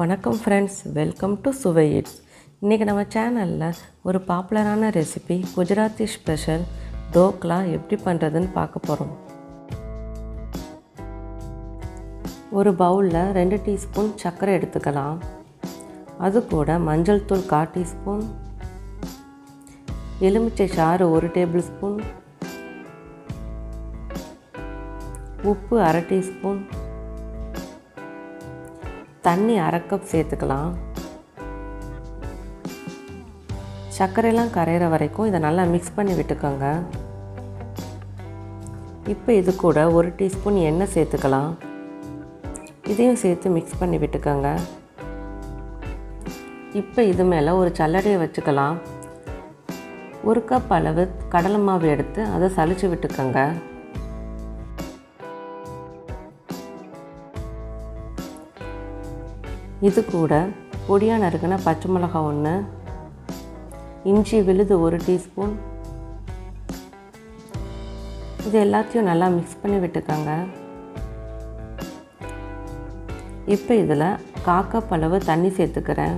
வணக்கம் friends, welcome to சுவை it's. இன்றைக்கி நம்ம சேனலில் ஒரு பாப்புலரான ரெசிபி குஜராத்தி ஸ்பெஷல் டோக்லா எப்படி பண்ணுறதுன்னு பார்க்க போகிறோம். ஒரு பவுலில் 2 டீஸ்பூன் சர்க்கரை எடுத்துக்கலாம். அது கூட மஞ்சள் தூள் 1/4 டீஸ்பூன், எலுமிச்சை சாறு 1 டேபிள் ஸ்பூன், உப்பு 1/2 டீஸ்பூன், தண்ணி 1/2 கப் சேர்த்துக்கலாம். சர்க்கரையெல்லாம் கரையிற வரைக்கும் இதை நல்லா மிக்ஸ் பண்ணி விட்டுக்கோங்க. இப்போ இது கூட 1 டீஸ்பூன் எண்ணெய் சேர்த்துக்கலாம். இதையும் சேர்த்து மிக்ஸ் பண்ணி விட்டுக்கோங்க. இப்போ இது மேலே ஒரு சல்லடையை வச்சுக்கலாம். 1 கப் அளவு கடலை மாவு எடுத்து அதை சலிச்சு விட்டுக்கோங்க. இது கூட பொடியாக நறுக்கின பச்சை மிளகாய் 1, இஞ்சி விழுது 1 டீஸ்பூன், இது எல்லாத்தையும் நல்லா மிக்ஸ் பண்ணி விட்டுக்கோங்க. இப்போ இதில் 1/4 கப் அளவு தண்ணி சேர்த்துக்கிறேன்.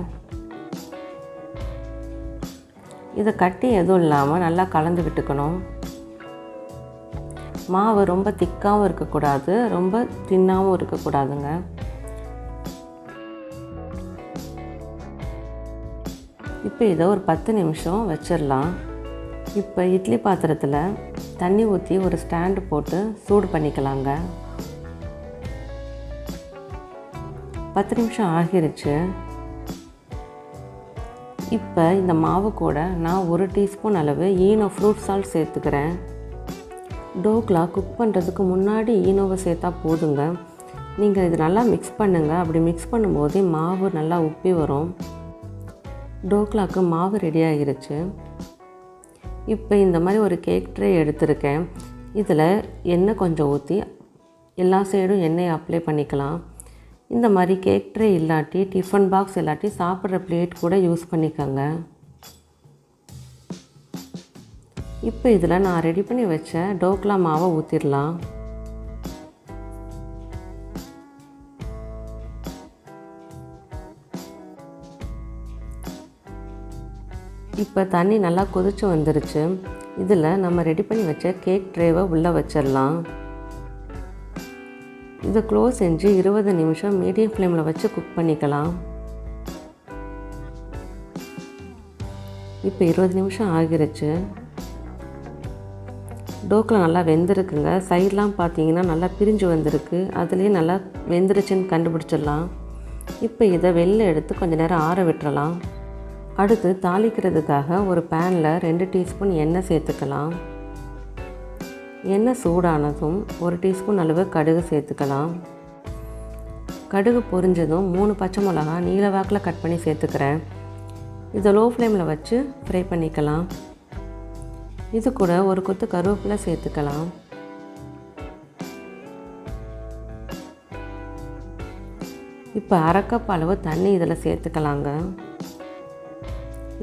இதை கட்டி எதுவும் இல்லாமல் நல்லா கலந்து விட்டுக்கணும். மாவு ரொம்ப திக்காகவும் இருக்கக்கூடாது, ரொம்ப தின்னாகவும் இருக்கக்கூடாதுங்க. இப்போ இதை ஒரு 10 நிமிஷம் வச்சிடலாம். இப்போ இட்லி பாத்திரத்தில் தண்ணி ஊற்றி ஒரு ஸ்டாண்டு போட்டு சூடு பண்ணிக்கலாங்க. 10 நிமிஷம் ஆகிருச்சு. இப்போ இந்த மாவு கூட நான் 1 டீஸ்பூன் அளவு ஈனோ ஃப்ரூட் சால்ட் சேர்த்துக்கிறேன். டோக்லா குக் பண்ணுறதுக்கு முன்னாடி ஈனோவை சேர்த்தா போதுங்க. நீங்கள் இது நல்லா மிக்ஸ் பண்ணுங்கள். அப்படி மிக்ஸ் பண்ணும்போதே மாவு நல்லா உப்பி வரும். டோக்லாவுக்கு மாவு ரெடி ஆகிருச்சு. இப்போ இந்த மாதிரி ஒரு கேக் ட்ரே எடுத்திருக்கேன். இதில் எண்ணெய் கொஞ்சம் ஊற்றி எல்லா சைடும் எண்ணெயை அப்ளை பண்ணிக்கலாம். இந்த மாதிரி கேக் ட்ரே இல்லாட்டி டிஃபன் பாக்ஸ் இல்லாட்டி சாப்பிட்ற பிளேட் கூட யூஸ் பண்ணிக்கோங்க. இப்போ இதில் நான் ரெடி பண்ணி வச்ச டோக்லா மாவை ஊற்றிடலாம். இப்போ தண்ணி நல்லா கொதிச்சு வந்துருச்சு. இதில் நம்ம ரெடி பண்ணி வச்ச கேக் ட்ரேவை உள்ளே வச்சிடலாம். இதை க்ளோஸ் செஞ்சு 20 நிமிஷம் மீடியம் ஃப்ளேமில் வச்சு குக் பண்ணிக்கலாம். இப்போ 20 நிமிஷம் ஆகிருச்சு. டோக்லா நல்லா வெந்திருக்குங்க. சைட்லாம் பார்த்தீங்கன்னா நல்லா பிரிஞ்சு வந்திருக்கு. அதுலேயே நல்லா வெந்துருச்சுன்னு கண்டுபிடிச்சிடலாம். இப்போ இதை வெளில எடுத்து கொஞ்சம் நேரம் ஆற விட்டுறலாம். அடுத்து தாளிக்கிறதுக்காக ஒரு பேனில் 2 டீஸ்பூன் எண்ணெய் சேர்த்துக்கலாம். எண்ணெய் சூடானதும் 1 டீஸ்பூன் அளவு கடுகு சேர்த்துக்கலாம். கடுகு பொரிஞ்சதும் 3 பச்சை மிளகாய் நீல வாக்கில் கட் பண்ணி சேர்த்துக்கிறேன். இதை லோ ஃப்ளேமில் வச்சு ஃப்ரை பண்ணிக்கலாம். இது கூட ஒரு கொத்து கருவேப்பிலை சேர்த்துக்கலாம். இப்போ 1/2 கப் அளவு தண்ணி இதில் சேர்த்துக்கலாங்க.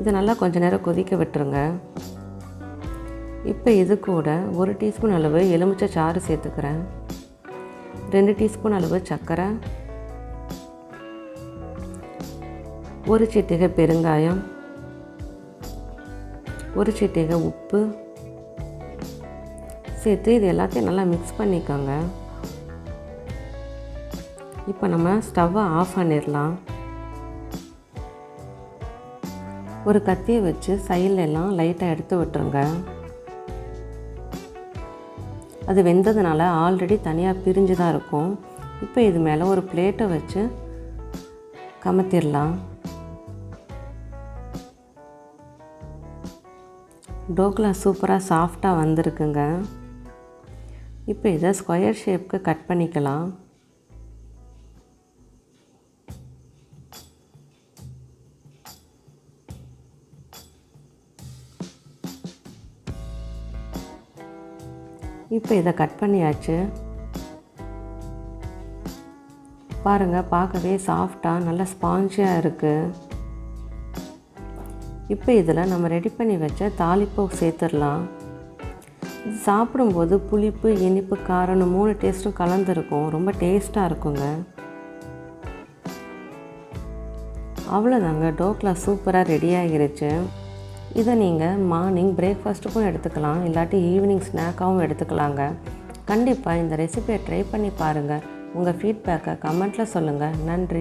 இதை நல்லா கொஞ்சம் நேரம் கொதிக்க விட்டுருங்க. இப்போ இது கூட 1 டீஸ்பூன் அளவு எலுமிச்சை சாறு சேர்த்துக்கிறேன். 2 டீஸ்பூன் அளவு சர்க்கரை, 1 சிட்டிகை பெருங்காயம், 1 சிட்டிகை உப்பு சேர்த்து இது எல்லாத்தையும் நல்லா மிக்ஸ் பண்ணிக்கோங்க. இப்போ நம்ம ஸ்டவ்வை ஆஃப் பண்ணிடலாம். ஒரு கத்தியை வச்சு சைட்லெல்லாம் லைட்டாக எடுத்து விட்டுருங்க. அது வெந்ததுனால ஆல்ரெடி தனியாக பிரிஞ்சு தான் இருக்கும். இப்போ இது மேலே ஒரு பிளேட்டை வச்சு கமத்திடலாம். டோக்லா சூப்பராக சாஃப்டாக வந்திருக்குங்க. இப்போ இதை ஸ்கொயர் ஷேப்புக்கு கட் பண்ணிக்கலாம். இப்போ இதை கட் பண்ணியாச்சு. பாருங்கள், பார்க்கவே சாஃப்டாக நல்லா ஸ்பாஞ்சியாக இருக்குது. இப்போ இதில் நம்ம ரெடி பண்ணி வச்ச தாளிப்பூ சேர்த்துடலாம். இது சாப்பிடும்போது புளிப்பு, இனிப்பு, காரம் 3 டேஸ்ட்டும் கலந்துருக்கும். ரொம்ப டேஸ்ட்டாக இருக்குங்க. அவ்வளோதாங்க, டோக்லா சூப்பராக ரெடி ஆகிருச்சு. இதை நீங்கள் மார்னிங் பிரேக்ஃபாஸ்ட்டுக்கும் எடுத்துக்கலாம், இல்லாட்டி ஈவினிங் ஸ்நாக்காகவும் எடுத்துக்கலாங்க. கண்டிப்பாக இந்த ரெசிபியை ட்ரை பண்ணி பாருங்கள். உங்கள் ஃபீட்பேக்கை கமெண்ட்டில் சொல்லுங்கள். நன்றி.